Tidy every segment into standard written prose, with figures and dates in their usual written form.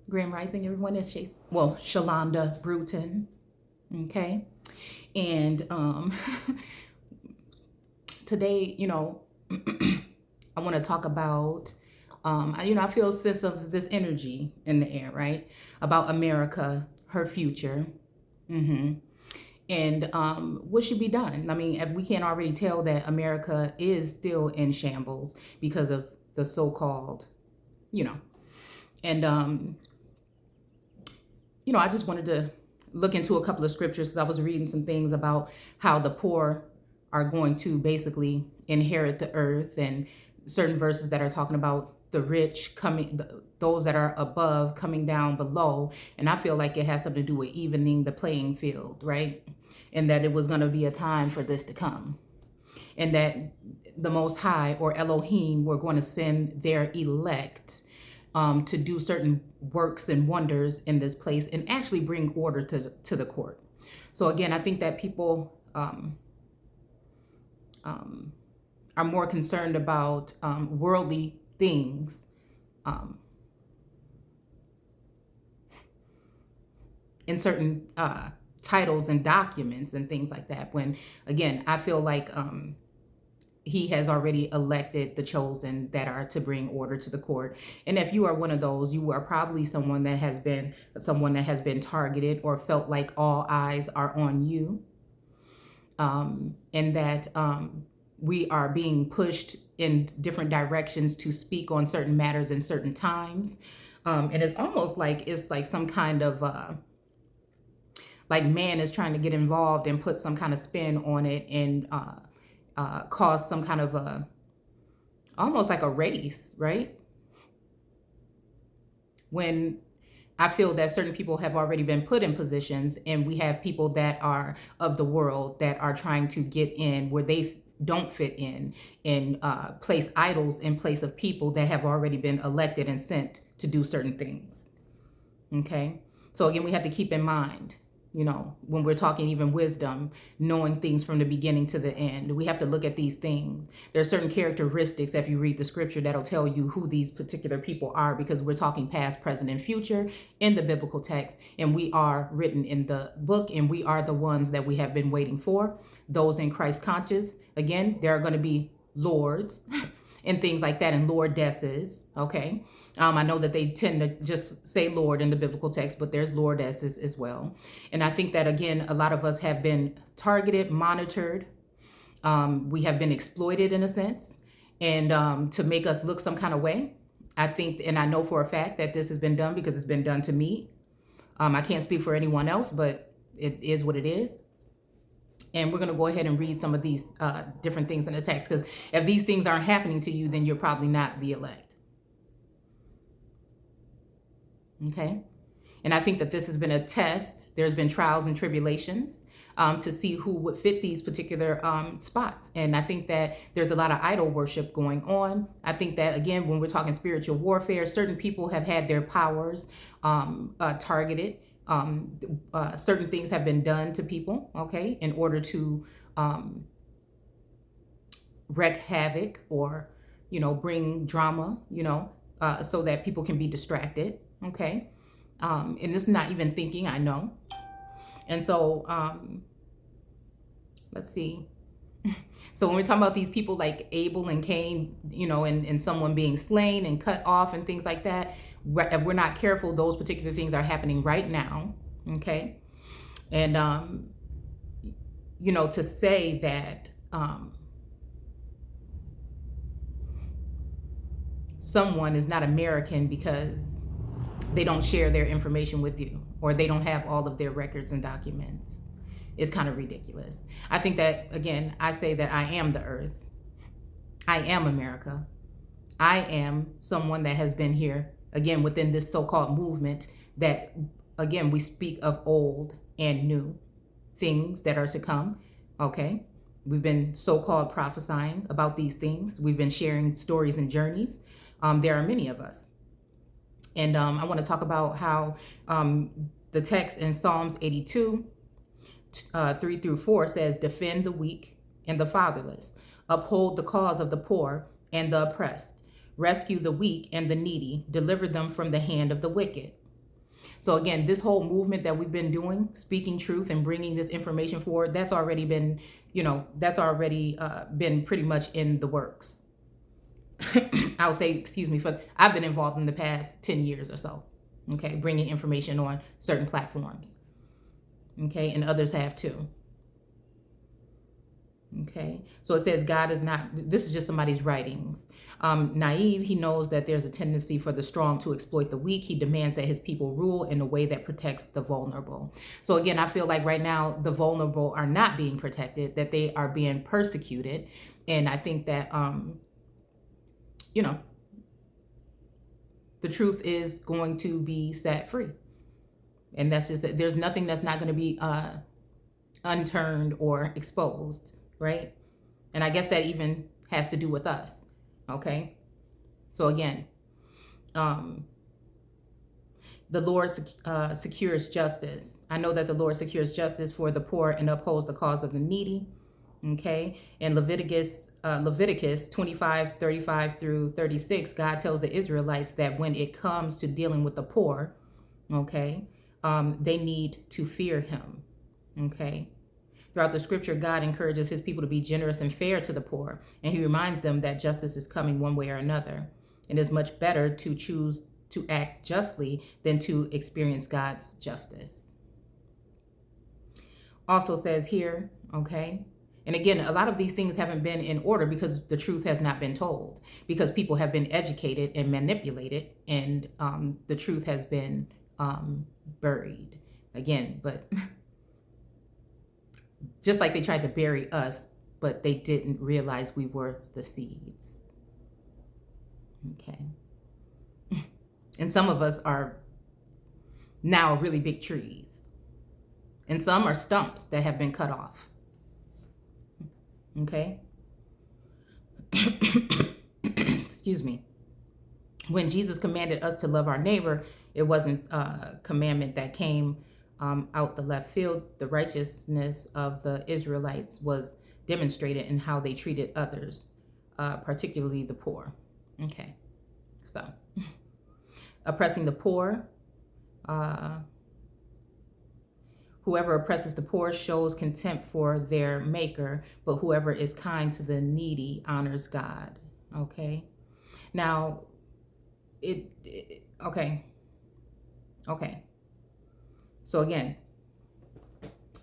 Grand Rising, everyone. It's Shalonda Bruton. Okay. And today, I want to talk about, I feel a sense of this energy in the air, right? About America, her future. And what should be done? I mean, if we can't already tell that America is still in shambles because of the so-called, you know, and I just wanted to look into a couple of scriptures because I was reading some things about how the poor are going to basically inherit the earth, and certain verses that are talking about the rich coming, those that are above coming down below. And I feel like it has something to do with evening the playing field, right? And that it was going to be a time for this to come. And that the Most High, or Elohim, were going to send their elect to do certain works and wonders in this place and actually bring order to the court. So again, I think that people are more concerned about worldly things in certain titles and documents and things like that. When again, I feel like he has already elected the chosen that are to bring order to the court. And if you are one of those, you are probably someone that has been targeted or felt like all eyes are on you. And that we are being pushed in different directions to speak on certain matters in certain times. And it's almost like it's like some kind of like man is trying to get involved and put some kind of spin on it and cause some kind of almost like a race, right? When I feel that certain people have already been put in positions, and we have people that are of the world that are trying to get in where they don't fit in, and place idols in place of people that have already been elected and sent to do certain things. Okay? So again, we have to keep in mind, when we're talking even wisdom, knowing things from the beginning to the end, we have to look at these things. There are certain characteristics, if you read the scripture, that'll tell you who these particular people are, because we're talking past, present, and future in the biblical text, and we are written in the book, and we are the ones that we have been waiting for, those in Christ conscious. Again, there are going to be lords and things like that, and lordesses, okay? I know that they tend to just say Lord in the biblical text, but there's lordesses as well. And I think that, again, a lot of us have been targeted, monitored. We have been exploited in a sense, and to make us look some kind of way. I think, and I know for a fact that this has been done because it's been done to me. I can't speak for anyone else, but it is what it is. And we're going to go ahead and read some of these different things in the text, because if these things aren't happening to you, then you're probably not the elect. Okay. And I think that this has been a test. There's been trials and tribulations to see who would fit these particular spots. And I think that there's a lot of idol worship going on. I think that, again, when we're talking spiritual warfare, certain people have had their powers targeted. Certain things have been done to people, okay, in order to wreak havoc or, bring drama, so that people can be distracted. Okay. And this is not even thinking, I know. And so, let's see. So when we're talking about these people like Abel and Cain, and someone being slain and cut off and things like that, if we're not careful, those particular things are happening right now. Okay. And, to say that, someone is not American because they don't share their information with you, or they don't have all of their records and documents, is kind of ridiculous. I think that, again, I say that I am the earth. I am America. I am someone that has been here, again, within this so-called movement that, again, we speak of old and new things that are to come. Okay. We've been so-called prophesying about these things. We've been sharing stories and journeys. There are many of us. And I want to talk about how the text in Psalms 82, 3-4 says, defend the weak and the fatherless, uphold the cause of the poor and the oppressed, rescue the weak and the needy, deliver them from the hand of the wicked. So again, this whole movement that we've been doing, speaking truth and bringing this information forward, that's already been, been pretty much in the works. I would say, excuse me, I've been involved in the past 10 years or so, okay, bringing information on certain platforms, okay, and others have too. Okay, so it says God is not, this is just somebody's writings. Naive, he knows that there's a tendency for the strong to exploit the weak. He demands that his people rule in a way that protects the vulnerable. So again, I feel like right now the vulnerable are not being protected, that they are being persecuted. And I think that, the truth is going to be set free. And that's just, there's nothing that's not going to be unturned or exposed. Right? And I guess that even has to do with us. Okay? So again, the Lord secures justice. I know that the Lord secures justice for the poor and upholds the cause of the needy. Okay? In Leviticus 25, 35 through 36, God tells the Israelites that when it comes to dealing with the poor, okay, they need to fear him. Okay? Throughout the scripture, God encourages his people to be generous and fair to the poor, and he reminds them that justice is coming one way or another. It is much better to choose to act justly than to experience God's justice. Also says here, okay, and again, a lot of these things haven't been in order because the truth has not been told, because people have been educated and manipulated, and the truth has been buried. Again, but... just like they tried to bury us, but they didn't realize we were the seeds. Okay. And some of us are now really big trees. And some are stumps that have been cut off. Okay. Excuse me. When Jesus commanded us to love our neighbor, it wasn't a commandment that came out the left field. The righteousness of the Israelites was demonstrated in how they treated others, particularly the poor. Okay, so oppressing the poor. Whoever oppresses the poor shows contempt for their maker, but whoever is kind to the needy honors God. Okay, now okay. So again,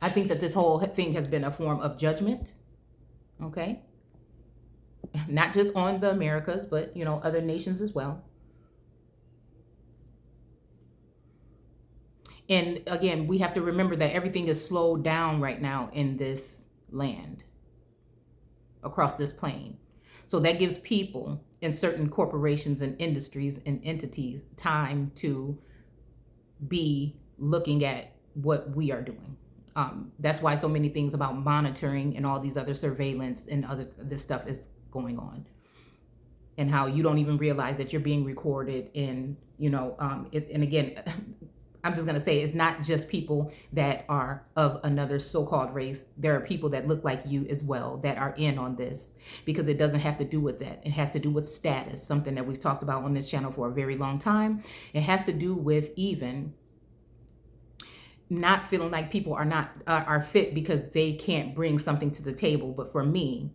I think that this whole thing has been a form of judgment, okay? Not just on the Americas, but, other nations as well. And again, we have to remember that everything is slowed down right now in this land, across this plane. So that gives people in certain corporations and industries and entities time to be looking at what we are doing. That's why so many things about monitoring and all these other surveillance and this stuff is going on, and how you don't even realize that you're being recorded. And and again, I'm just going to say, it's not just people that are of another so-called race. There are people that look like you as well that are in on this, because it doesn't have to do with that. It has to do with status, something that we've talked about on this channel for a very long time. It has to do with even not feeling like people are fit because they can't bring something to the table. But for me,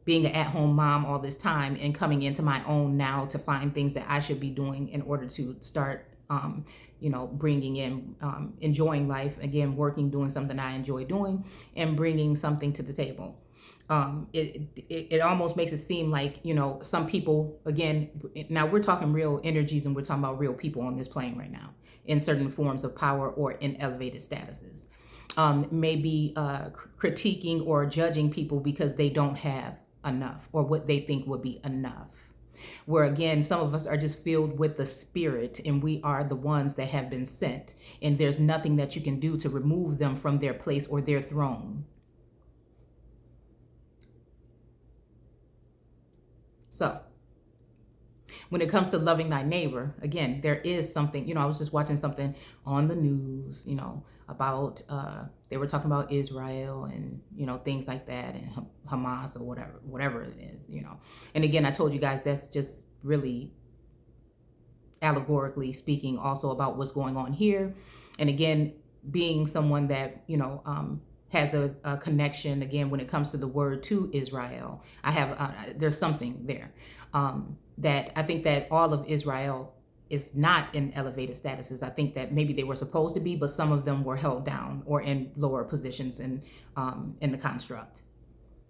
being an at-home mom all this time and coming into my own now to find things that I should be doing in order to start bringing in, enjoying life, again, working, doing something I enjoy doing, and bringing something to the table. It almost makes it seem like, some people, again, now we're talking real energies and we're talking about real people on this plane right now in certain forms of power or in elevated statuses, maybe critiquing or judging people because they don't have enough or what they think would be enough. Where again, some of us are just filled with the Spirit, and we are the ones that have been sent, and there's nothing that you can do to remove them from their place or their throne. So when it comes to loving thy neighbor, again, there is something, I was just watching something on the news, about, they were talking about Israel and, things like that, and Hamas or whatever it is, And again, I told you guys, that's just really allegorically speaking also about what's going on here. And again, being someone that, has a connection, again, when it comes to the word to Israel, I have, there's something there. That I think that all of Israel is not in elevated statuses. I think that maybe they were supposed to be, but some of them were held down or in lower positions in the construct.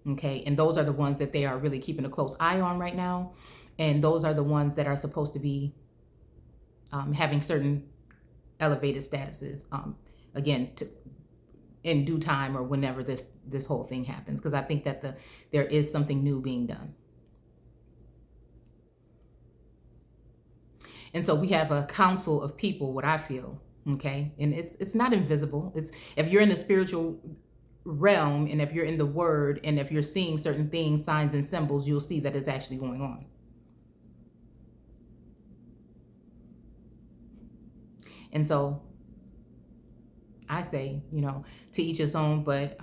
Okay, and those are the ones that they are really keeping a close eye on right now, and those are the ones that are supposed to be having certain elevated statuses. Again, in due time or whenever this whole thing happens, because I think that there is something new being done. And so we have a council of people, what I feel, okay? And it's not invisible. It's, if you're in the spiritual realm and if you're in the word and if you're seeing certain things, signs and symbols, you'll see that it's actually going on. And so I say, to each his own, but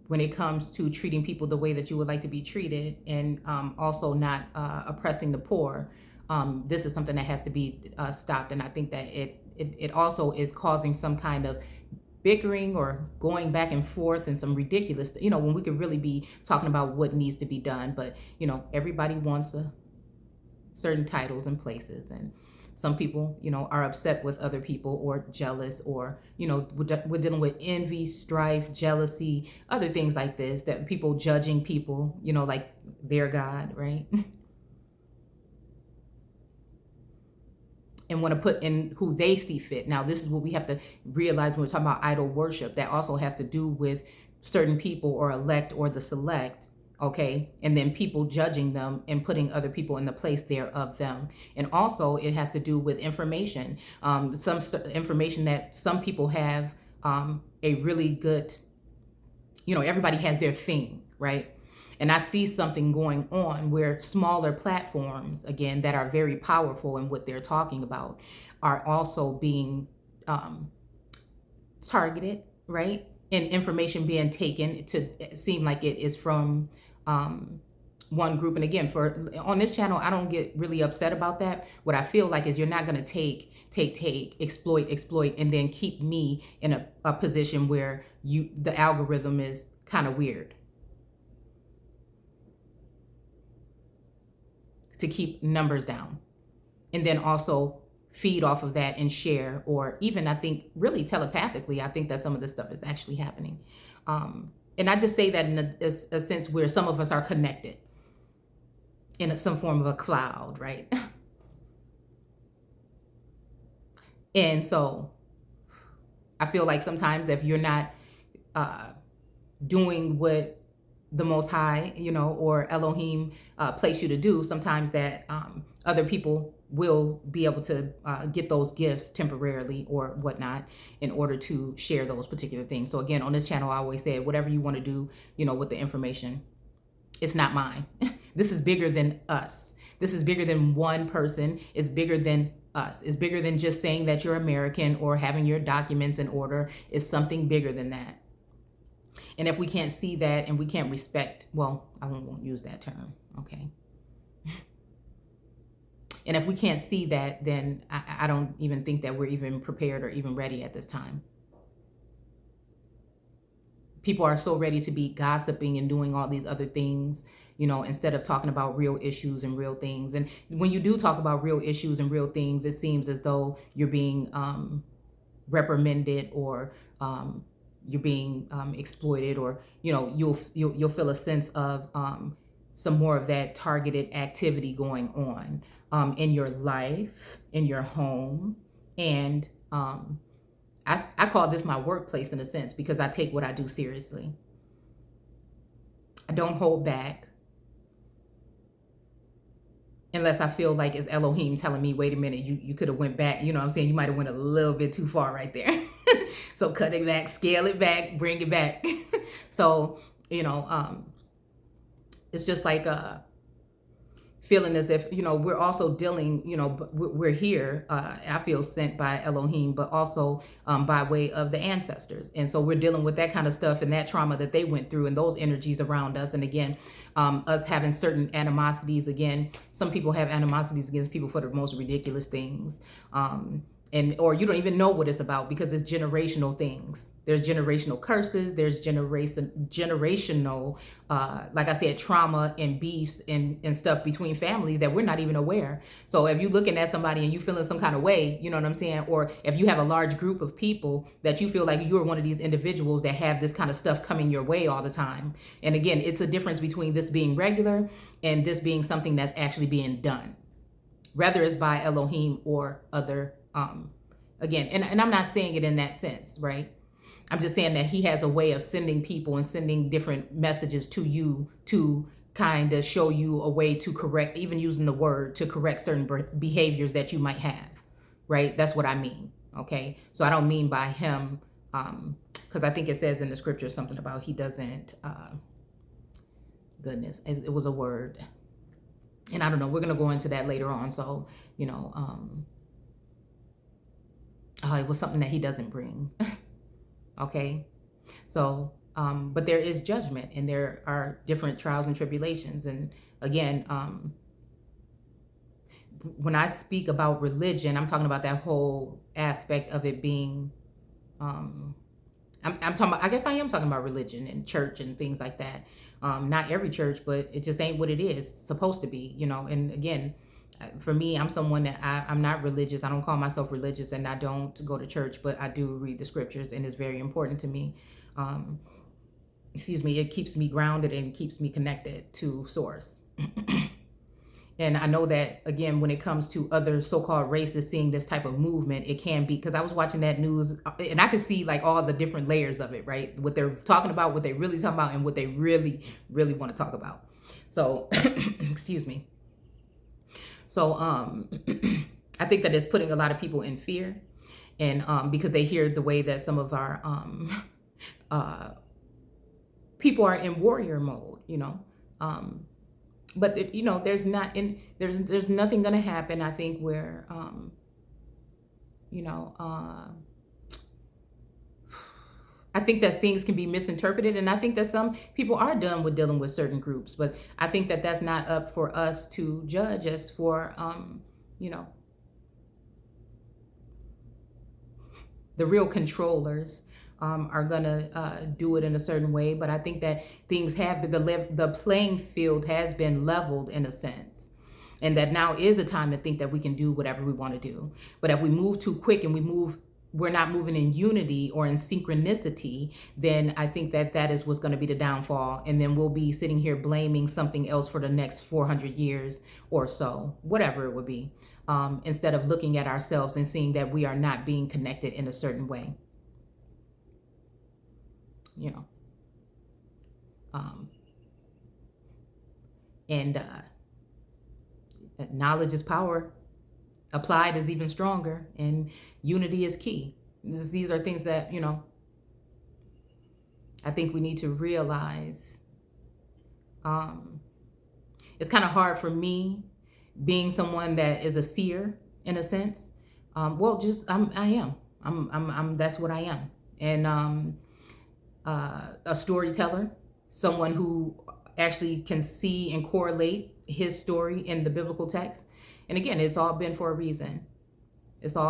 when it comes to treating people the way that you would like to be treated, and also not oppressing the poor, this is something that has to be stopped. And I think that it also is causing some kind of bickering or going back and forth and some ridiculous, when we could really be talking about what needs to be done. But, everybody wants certain titles and places, and some people, are upset with other people or jealous, or, we're dealing with envy, strife, jealousy, other things like this, that people judging people, like their God, right? And want to put in who they see fit. Now, this is what we have to realize when we're talking about idol worship. That also has to do with certain people or elect or the select, okay? And then people judging them and putting other people in the place there of them. And also it has to do with information. Some information that some people have a really good, everybody has their thing, right? And I see something going on where smaller platforms, again, that are very powerful in what they're talking about, are also being targeted, right? And information being taken to seem like it is from one group. And again, on this channel, I don't get really upset about that. What I feel like is you're not going to take, exploit, and then keep me in a position where the algorithm is kind of weird. To keep numbers down, and then also feed off of that and share, or even I think really telepathically, I think that some of this stuff is actually happening. And I just say that in a sense where some of us are connected in some form of a cloud, right? And so I feel like sometimes if you're not doing what the Most High, or Elohim place you to do, sometimes that other people will be able to get those gifts temporarily or whatnot in order to share those particular things. So again, on this channel, I always say, whatever you want to do, with the information, it's not mine. This is bigger than us. This is bigger than one person. It's bigger than us. It's bigger than just saying that you're American or having your documents in order. It's something bigger than that. And if we can't see that and we can't respect, well, I won't use that term, okay? And if we can't see that, then I don't even think that we're even prepared or even ready at this time. People are so ready to be gossiping and doing all these other things, instead of talking about real issues and real things. And when you do talk about real issues and real things, it seems as though you're being reprimanded, or you're being exploited, or you'll feel a sense of some more of that targeted activity going on in your life, in your home. And I call this my workplace in a sense, because I take what I do seriously. I don't hold back unless I feel like it's Elohim telling me, wait a minute, you could have went back. You know what I'm saying? You might have went a little bit too far right there. So cut it back, scale it back, bring it back. So, it's just like feeling as if, we're also dealing, we're here, I feel sent by Elohim, but also by way of the ancestors. And so we're dealing with that kind of stuff and that trauma that they went through and those energies around us. And again, us having certain animosities. Again, some people have animosities against people for the most ridiculous things. Or you don't even know what it's about because it's generational things. There's generational curses. There's generational, like I said, trauma and beefs and stuff between families that we're not even aware. So if you're looking at somebody and you feeling some kind of way, you know what I'm saying? Or if you have a large group of people that you feel like you're one of these individuals that have this kind of stuff coming your way all the time. And again, it's a difference between this being regular and this being something that's actually being done, whether it's by Elohim or other again, and I'm not saying it in that sense, right? I'm just saying that he has a way of sending people and sending different messages to you to kind of show you a way to correct, even using the word to correct certain behaviors that you might have, right? That's what I mean, okay? So I don't mean by him, because I think it says in the scripture something about he doesn't, goodness, it was a word. And I don't know, we're going to go into that later on. So, it was something that he doesn't bring. Okay. So, but there is judgment and there are different trials and tribulations. And again, when I speak about religion, I'm talking about that whole aspect of it being, I'm talking about, I guess I am talking about religion and church and things like that. Not every church, but it just ain't what it is supposed to be, and again, for me, I'm someone that I'm not religious. I don't call myself religious and I don't go to church, but I do read the scriptures and it's very important to me. It keeps me grounded and keeps me connected to source. And I know that, again, when it comes to other so-called races seeing this type of movement, it can be, because I was watching that news and I could see like all the different layers of it, right? What they're talking about, what they really talking about, and what they really, really want to talk about. So, excuse me. So I think that it's putting a lot of people in fear, and because they hear the way that some of our people are in warrior mode, but there's nothing going to happen. I think where I think that things can be misinterpreted, and I think that some people are done with dealing with certain groups, but I think that that's not up for us to judge as for, the real controllers are gonna do it in a certain way. But I think that things have been, the playing field has been leveled in a sense. And that now is a time to think that we can do whatever we want to do. But if we move too quick and we're not moving in unity or in synchronicity, then I think that is what's going to be the downfall. And then we'll be sitting here blaming something else for the next 400 years or so, whatever it would be, instead of looking at ourselves and seeing that we are not being connected in a certain way. Knowledge is power. Applied is even stronger, and unity is key. These are things that, I think we need to realize. It's kind of hard for me being someone that is a seer in a sense. I am. I'm that's what I am. And a storyteller, someone who actually can see and correlate his story in the biblical text. And again, it's all been for a reason. But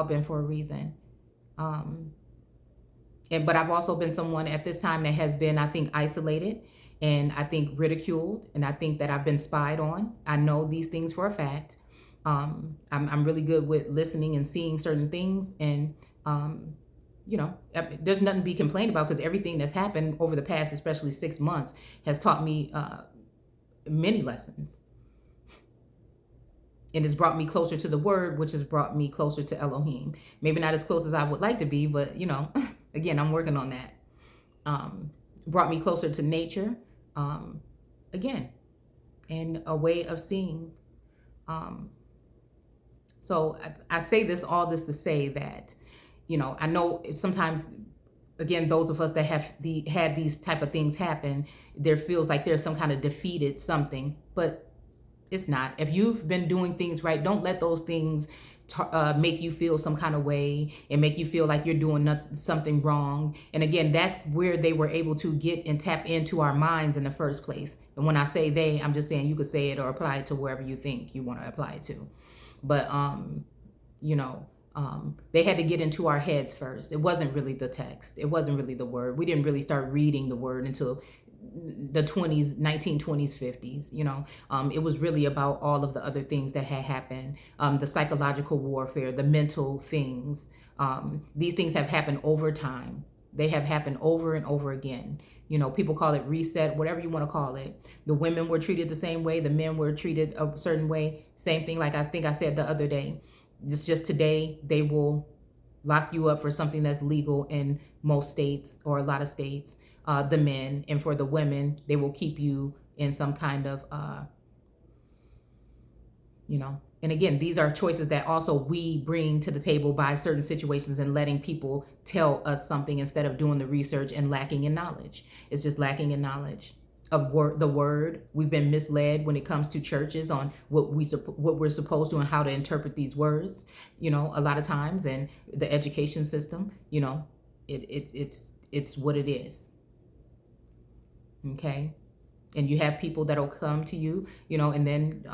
I've also been someone at this time that has been, I think, isolated and I think ridiculed. And I think that I've been spied on. I know these things for a fact. I'm really good with listening and seeing certain things. And, there's nothing to be complained about because everything that's happened over the past, especially 6 months, has taught me many lessons. And it's brought me closer to the word, which has brought me closer to Elohim. Maybe not as close as I would like to be, but, again, I'm working on that. Brought me closer to nature, again, and a way of seeing. So I say all this to say that, I know sometimes, again, those of us that have had these type of things happen, there feels like there's some kind of defeated something, but It's not. If you've been doing things right, don't let those things make you feel some kind of way and make you feel like you're doing something wrong. And again, that's where they were able to get and tap into our minds in the first place. And when I say they, I'm just saying you could say it or apply it to wherever you think you want to apply it to. But you know, they had to get into our heads first. It wasn't really the text. It wasn't really the word. We didn't really start reading the word until the 1920s, 50s. You know, it was really about all of the other things that had happened, the psychological warfare, the mental things. These things have happened over time. They have happened over and over again. You know, people call it reset, whatever you want to call it. The women were treated the same way. The men were treated a certain way. Same thing, like I think I said the other day. It's just today they will lock you up for something that's legal in most states or a lot of states, the men. And for the women, they will keep you in some kind of, you know, and again, these are choices that also we bring to the table by certain situations and letting people tell us something instead of doing the research and lacking in knowledge. It's just lacking in knowledge of the word. We've been misled when it comes to churches on what we're supposed to and how to interpret these words, you know, a lot of times. And the education system, you know, it's what it is. Okay. And you have people that'll come to you, you know, and then,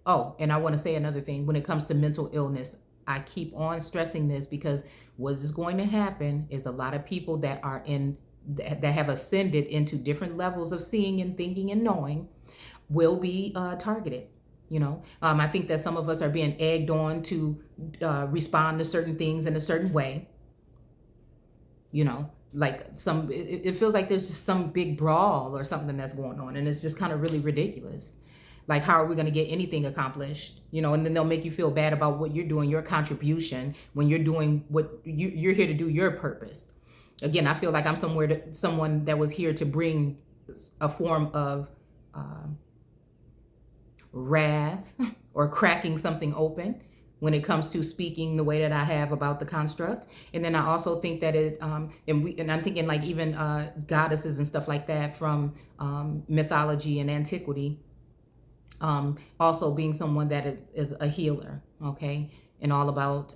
and I want to say another thing when it comes to mental illness. I keep on stressing this because what is going to happen is a lot of people that have ascended into different levels of seeing and thinking and knowing will be targeted. You know, I think that some of us are being egged on to respond to certain things in a certain way. You know, like it feels like there's just some big brawl or something that's going on, and it's just kind of really ridiculous. Like, how are we going to get anything accomplished? You know, and then they'll make you feel bad about what you're doing, your contribution, when you're doing what you're here to do, your purpose. Again, I feel like I'm someone that was here to bring a form of wrath or cracking something open when it comes to speaking the way that I have about the construct. And then I also think that and I'm thinking like even goddesses and stuff like that from mythology and antiquity. Also being someone that is a healer, okay, and all about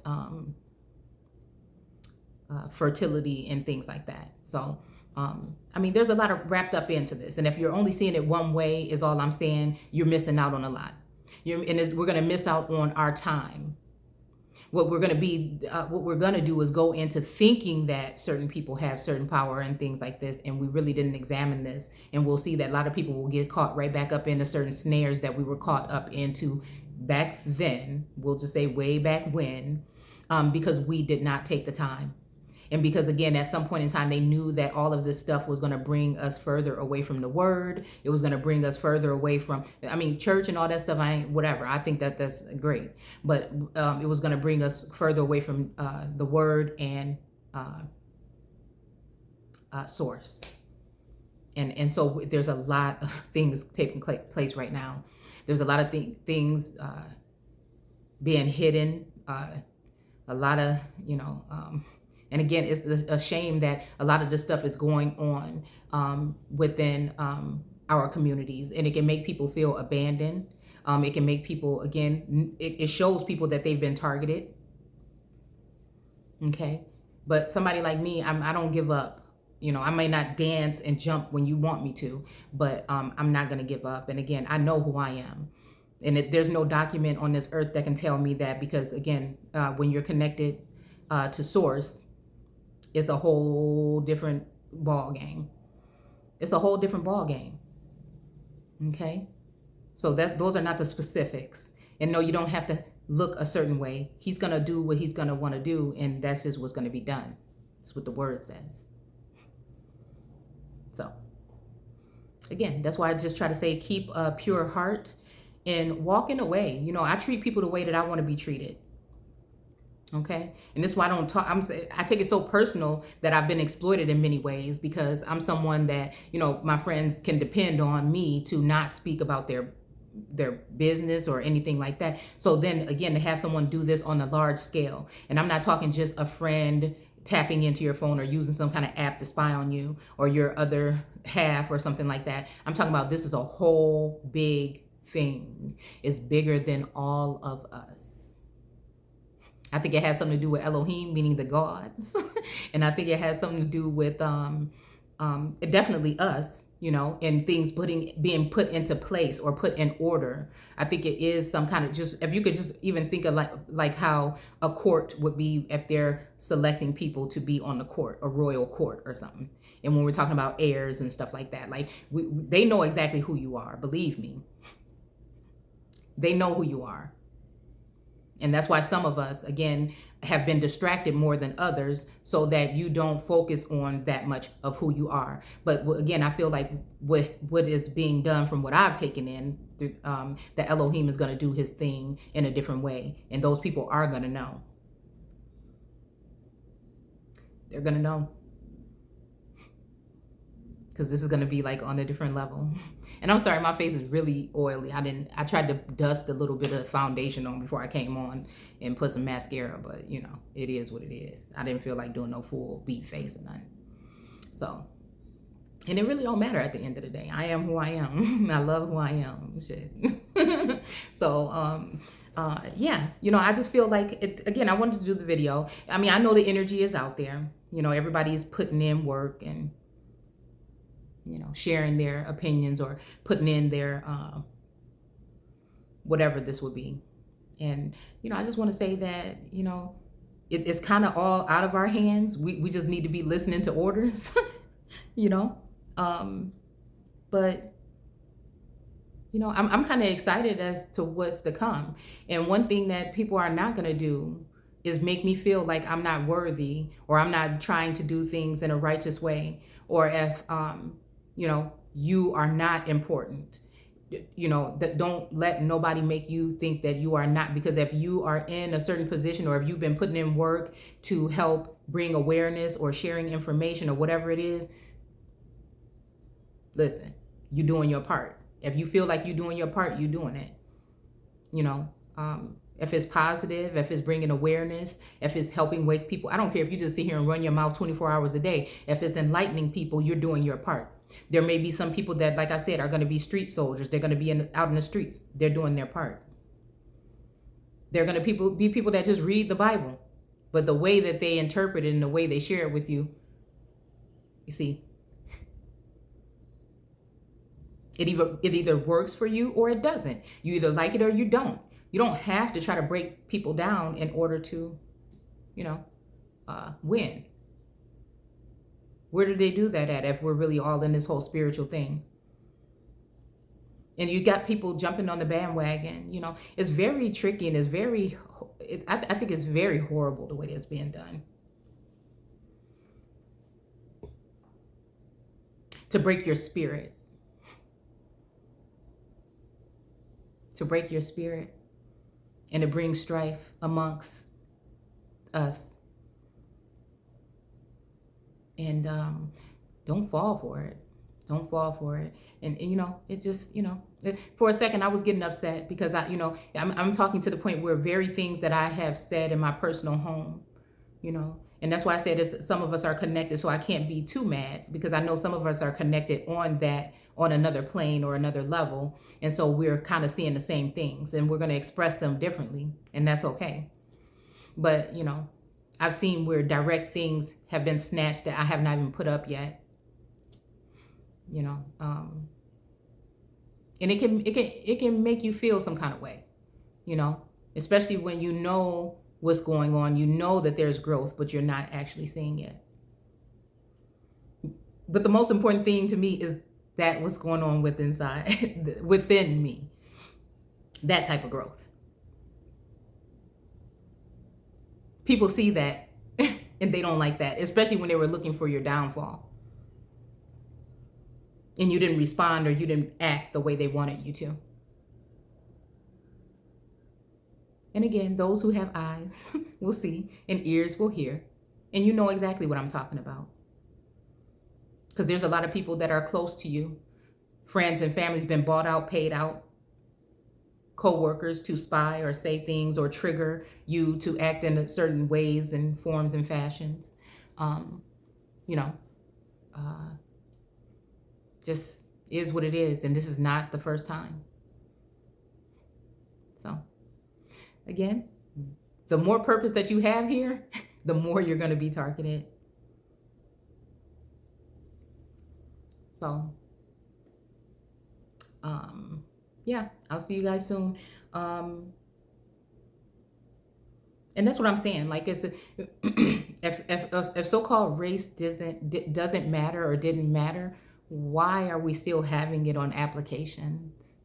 fertility and things like that. So, I mean, there's a lot of wrapped up into this. And if you're only seeing it one way, is all I'm saying, you're missing out on a lot. We're going to miss out on our time. What we're going to do is go into thinking that certain people have certain power and things like this. And we really didn't examine this. And we'll see that a lot of people will get caught right back up into certain snares that we were caught up into back then. We'll just say way back when, because we did not take the time. And because, again, at some point in time, they knew that all of this stuff was going to bring us further away from the word. It was going to bring us further away from, church and all that stuff. Whatever. I think that that's great. But it was going to bring us further away from the word and source. And so there's a lot of things taking place right now. There's a lot of things being hidden. A lot of, and again, it's a shame that a lot of this stuff is going on within our communities, and it can make people feel abandoned. It can make people, again, it shows people that they've been targeted. Okay. But somebody like me, I don't give up. I may not dance and jump when you want me to, but I'm not going to give up. And again, I know who I am. And there's no document on this earth that can tell me that, because again, when you're connected to source, it's a whole different ball game. It's a whole different ball game. Okay? So those are not the specifics. And no, you don't have to look a certain way. He's going to do what he's going to want to do, and that's just what's going to be done. That's what the word says. So, again, that's why I just try to say keep a pure heart and walk in a way. I treat people the way that I want to be treated. Okay. And this is why I don't talk. I take it so personal that I've been exploited in many ways, because I'm someone that, my friends can depend on me to not speak about their business or anything like that. So then again, to have someone do this on a large scale, and I'm not talking just a friend tapping into your phone or using some kind of app to spy on you or your other half or something like that. I'm talking about this is a whole big thing. It's bigger than all of us. I think it has something to do with Elohim, meaning the gods. And I think it has something to do with definitely us, you know, and things being put into place or put in order. I think it is some kind of, just if you could just even think of like how a court would be if they're selecting people to be on the court, a royal court or something. And when we're talking about heirs and stuff like that, like they know exactly who you are. Believe me, they know who you are. And that's why some of us, again, have been distracted more than others so that you don't focus on that much of who you are. But again, I feel like what is being done from what I've taken in, that Elohim is going to do his thing in a different way. And those people are going to know. They're going to know. Because this is going to be like on a different level. And I'm sorry, my face is really oily. I tried to dust a little bit of foundation on before I came on and put some mascara, but you know, it is what it is. I didn't feel like doing no full beat face or nothing. So, and it really don't matter at the end of the day. I am who I am. I love who I am. Shit. So, yeah, you know, I just feel like it, again, I wanted to do the video. I mean, I know the energy is out there. You know, everybody's putting in work and, you know, sharing their opinions or putting in their whatever this would be. And, you know, I just want to say that, you know, it's kind of all out of our hands. We just need to be listening to orders, you know. But, you know, I'm kind of excited as to what's to come. And one thing that people are not going to do is make me feel like I'm not worthy or I'm not trying to do things in a righteous way, or if, you know, you are not important. You know, that don't let nobody make you think that you are not, because if you are in a certain position or if you've been putting in work to help bring awareness or sharing information or whatever it is, listen, you're doing your part. If you feel like you're doing your part, you're doing it. You know, if it's positive, if it's bringing awareness, if it's helping wake people, I don't care if you just sit here and run your mouth 24 hours a day. If it's enlightening people, you're doing your part. There may be some people that, like I said, are going to be street soldiers. They're going to be out in the streets. They're doing their part. They're going to be people that just read the Bible. But the way that they interpret it and the way they share it with you, you see, it either works for you or it doesn't. You either like it or you don't. You don't have to try to break people down in order to, you know, win. Where do they do that at if we're really all in this whole spiritual thing? And you got people jumping on the bandwagon. You know, it's very tricky and it's very, I think it's very horrible the way it's being done. To break your spirit. To break your spirit. And to bring strife amongst us. And don't fall for it. Don't fall for it. And you know, it just, you know, for a second I was getting upset because I'm talking to the point where very things that I have said in my personal home, you know, and that's why I said some of us are connected, so I can't be too mad because I know some of us are connected on another plane or another level. And so we're kind of seeing the same things and we're going to express them differently, and that's okay. But, you know, I've seen where direct things have been snatched that I have not even put up yet. You know, and it can make you feel some kind of way, you know, especially when you know what's going on, you know that there's growth, but you're not actually seeing it. But the most important thing to me is that what's going on within me, that type of growth. People see that and they don't like that, especially when they were looking for your downfall. And you didn't respond or you didn't act the way they wanted you to. And again, those who have eyes will see and ears will hear. And you know exactly what I'm talking about. Because there's a lot of people that are close to you. Friends and families been bought out, paid out. Co-workers to spy or say things or trigger you to act in certain ways and forms and fashions. You know, just is what it is. And this is not the first time. So again, the more purpose that you have here, the more you're going to be targeted. So, yeah, I'll see you guys soon. And that's what I'm saying. Like, it's if so-called race doesn't matter or didn't matter, why are we still having it on applications?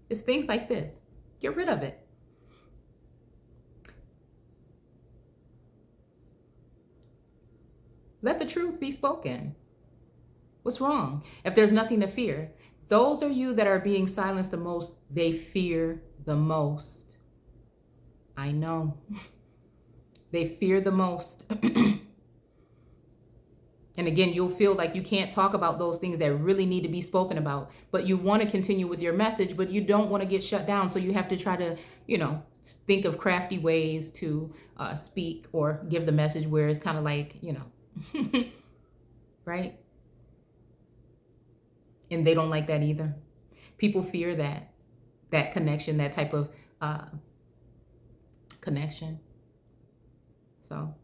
It's things like this. Get rid of it. Let the truth be spoken. What's wrong? If there's nothing to fear, those are you that are being silenced the most, they fear the most. I know. They fear the most. And again, you'll feel like you can't talk about those things that really need to be spoken about, but you want to continue with your message, but you don't want to get shut down. So you have to try to, think of crafty ways to speak or give the message where it's kind of like, right? And they don't like that either. People fear that connection, that type of connection. So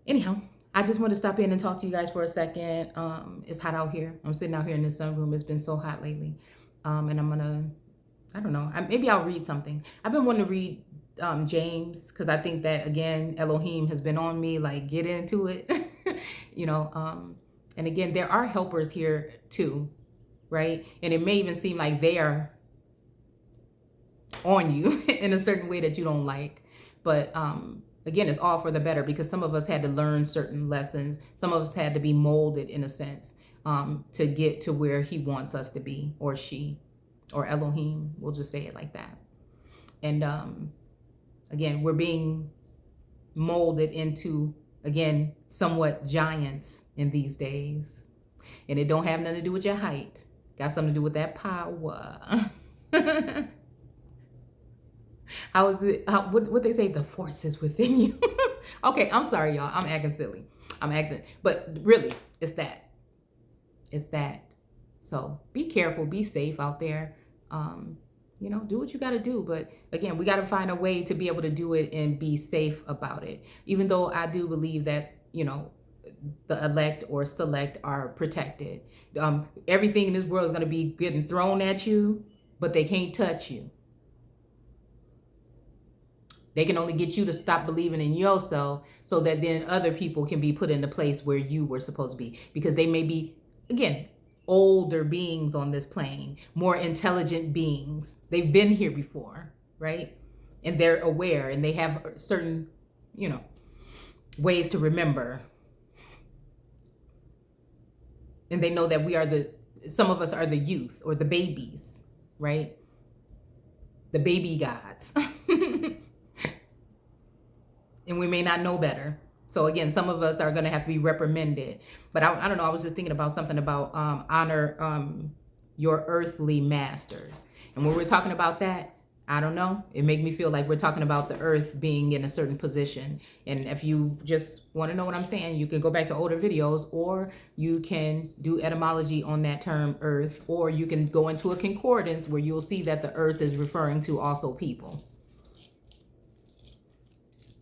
anyhow, I just want to stop in and talk to you guys for a second. It's hot out here. I'm sitting out here in the sunroom. It's been so hot lately. And I'm gonna, I don't know, maybe I'll read something. I've been wanting to read James, because I think that, again, Elohim has been on me, like, get into it. And again, there are helpers here too, right? And it may even seem like they are on you in a certain way that you don't like. But again, it's all for the better, because some of us had to learn certain lessons. Some of us had to be molded, in a sense, to get to where he wants us to be, or she, or Elohim. We'll just say it like that. And again, we're being molded into, again, somewhat giants in these days. And it don't have nothing to do with your height. Got something to do with that power. How is it? What they say? The force is within you. Okay, I'm sorry, y'all. I'm acting silly. But really, it's that. It's that. So be careful. Be safe out there. Do what you got to do. But again, we got to find a way to be able to do it and be safe about it. Even though I do believe that, the elect or select are protected. Everything in this world is going to be getting thrown at you, but they can't touch you. They can only get you to stop believing in yourself, so that then other people can be put in the place where you were supposed to be. Because they may be, again, older beings on this plane, more intelligent beings. They've been here before, right? And they're aware, and they have certain, ways to remember. And they know that some of us are the youth, or the babies, right? The baby gods. And we may not know better. So again, some of us are going to have to be reprimanded. But I don't know. I was just thinking about something about honor your earthly masters. And when we're talking about that, I don't know. It made me feel like we're talking about the earth being in a certain position. And if you just want to know what I'm saying, you can go back to older videos, or you can do etymology on that term earth, or you can go into a concordance where you'll see that the earth is referring to also people.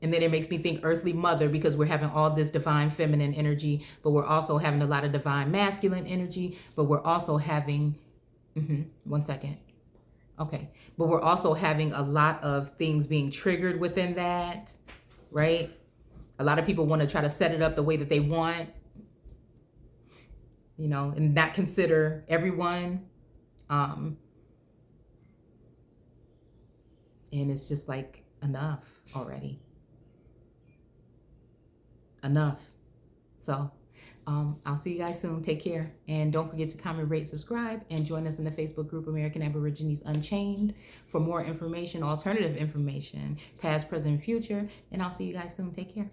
And then it makes me think earthly mother, because we're having all this divine feminine energy, but we're also having a lot of divine masculine energy, but we're also having, one second. Okay. But we're also having a lot of things being triggered within that, right? A lot of people want to try to set it up the way that they want, and not consider everyone. And it's just like, enough already. Enough. So I'll see you guys soon. Take care. And don't forget to comment, rate, subscribe, and join us in the Facebook group American Aborigines Unchained for more information, alternative information, past, present, future. And I'll see you guys soon. Take care.